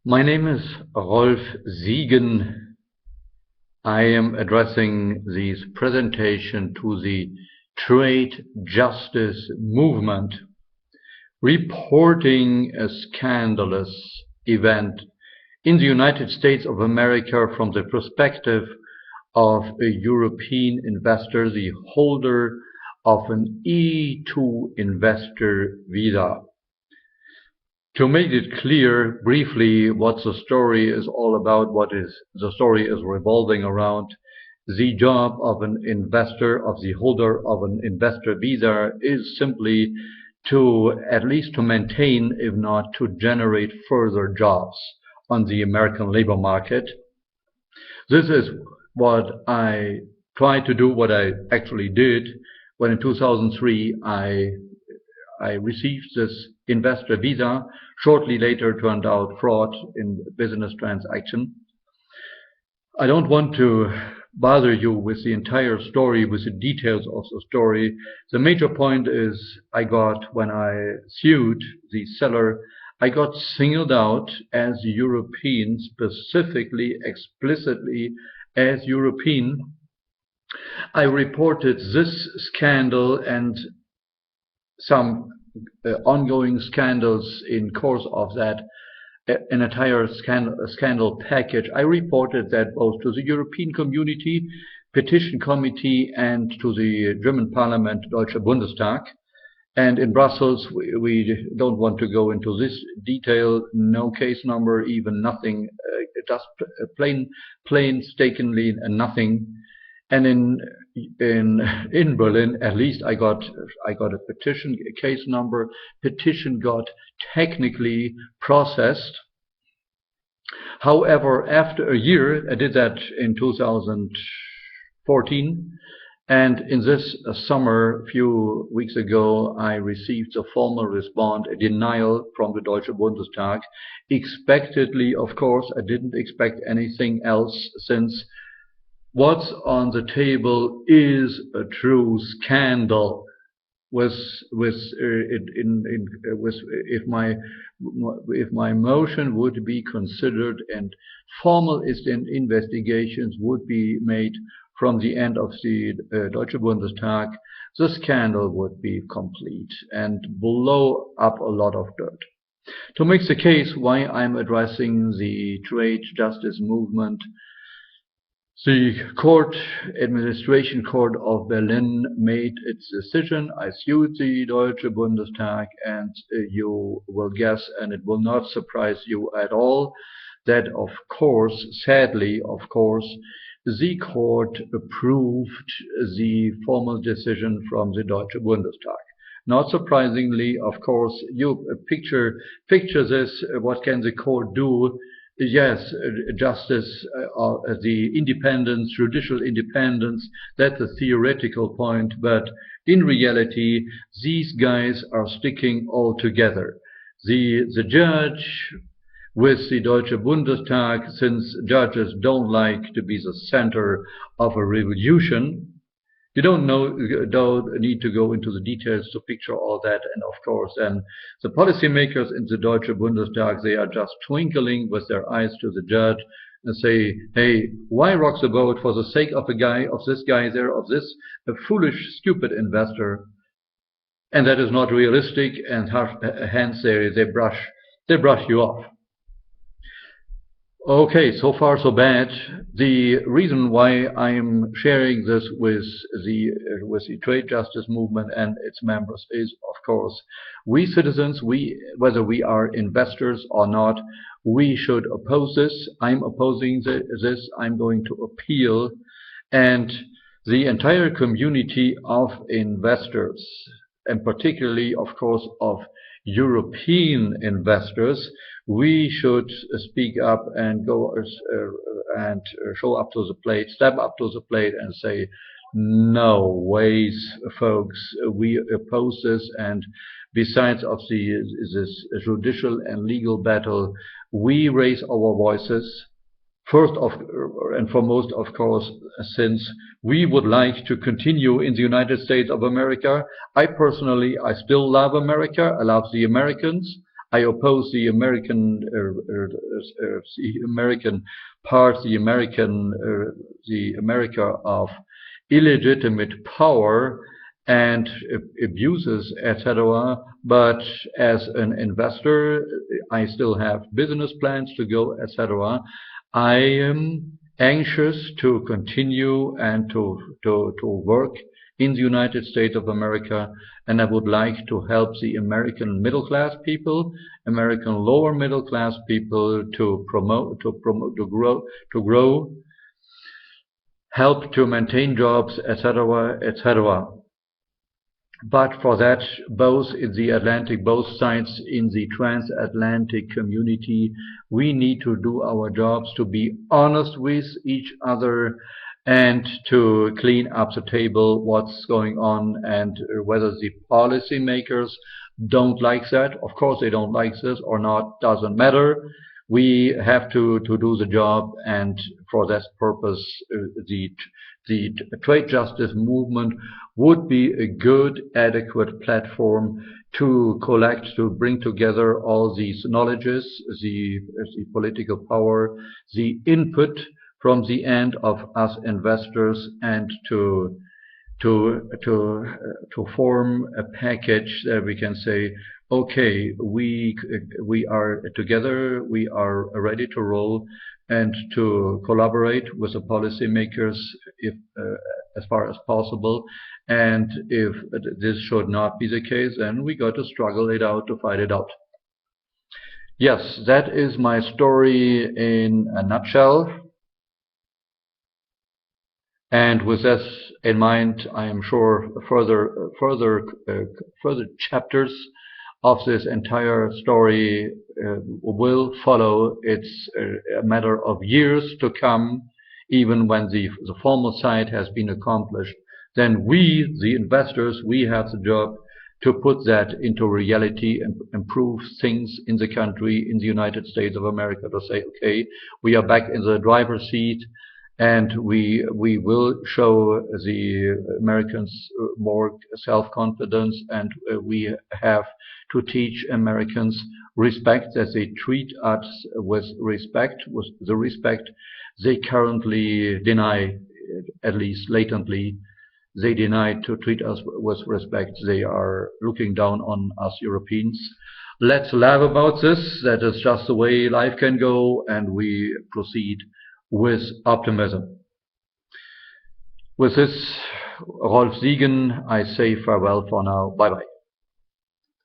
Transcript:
My name is Rolf Siegen. I am addressing this presentation to the trade justice movement, reporting a scandalous event in the United States of America from the perspective of a European investor, the holder of an E2 investor visa. To make it clear briefly what the story is all about, the story is revolving around, the job of an investor, of the holder of an investor visa, is simply at least to maintain, if not to generate further jobs on the American labor market. This is what I tried to do, what I actually did when in 2003 I received this investor visa. Shortly later turned out fraud in business transaction. I don't want to bother you with the entire story, with the details of the story. The major point is when I sued the seller, I got singled out as European, specifically, explicitly as European. I reported this scandal and some ongoing scandals in course of that, an entire scandal package. I reported that both to the European Community Petition Committee and to the German Parliament, Deutsche Bundestag. And in Brussels, we don't want to go into this detail, no case number, even nothing, just painstakingly nothing. And in Berlin, at least I got a petition, a case number. Petition got technically processed. However, after a year, I did that in 2014, and in this summer, a few weeks ago, I received a formal response, a denial from the Deutsche Bundestag. Expectedly, of course, I didn't expect anything else, since what's on the table is a true scandal. If my motion would be considered and formal investigations would be made from the end of the Deutsche Bundestag, the scandal would be complete and blow up a lot of dirt. To make the case why I'm addressing the trade justice movement, the administration court of Berlin made its decision. I sued the Deutsche Bundestag, and you will guess, and it will not surprise you at all, that of course, sadly, of course, the court approved the formal decision from the Deutsche Bundestag. Not surprisingly, of course, you picture this, what can the court do? Yes, justice, the independence, judicial independence, that's a theoretical point, but in reality, these guys are sticking all together. The judge with the Deutsche Bundestag, since judges don't like to be the center of a revolution. You don't need to go into the details to picture all that, and of course, then the policymakers in the Deutsche Bundestag, they are just twinkling with their eyes to the judge and say, hey, why rock the boat for the sake of this guy there, of this foolish, stupid investor? And that is not realistic, and hence they brush you off. Okay, so far so bad. The reason why I am sharing this with the trade justice movement and its members is, of course, we citizens, whether we are investors or not, we should oppose this. I'm opposing this. I'm going to appeal, and the entire community of investors, and particularly, of course, of European investors, we should speak up and go and show up to the plate, step up to the plate and say, no ways, folks, we oppose this. And besides of this judicial and legal battle, we raise our voices. First and foremost, of course, since we would like to continue in the United States of America. I personally still love America. I love the Americans. I oppose the American part, the America of illegitimate power and abuses, etc. But as an investor, I still have business plans to go, etc. I am anxious to continue and to work in the United States of America, and I would like to help the American middle class people, American lower middle class people to grow, help to maintain jobs, etc., etc. But for that, both in the Atlantic, both sides in the transatlantic community, we need to do our jobs to be honest with each other and to clean up the table, what's going on, and whether the policymakers don't like that. Of course they don't like this or not, doesn't matter. We have to do the job, and for that purpose, the trade justice movement would be a good, adequate platform to collect, to bring together all these knowledges, the political power, the input from the end of us investors, and to form a package that we can say, okay, we are together, we are ready to roll and to collaborate with the policymakers if as far as possible. And if this should not be the case, then we got to struggle it out, to fight it out. Yes, that is my story in a nutshell. And with this in mind, I am sure further chapters of this entire story will follow. It's a matter of years to come, even when the formal side has been accomplished. Then we, the investors, we have the job to put that into reality and improve things in the country, in the United States of America, to say, okay, we are back in the driver's seat, and we will show the Americans more self-confidence, and we have to teach Americans respect, that they treat us with respect, with the respect they currently deny, at least latently. They deny to treat us with respect. They are looking down on us Europeans. Let's laugh about this. That is just the way life can go, and we proceed with optimism. With this, Rolf Siegen, I say farewell for now. Bye-bye.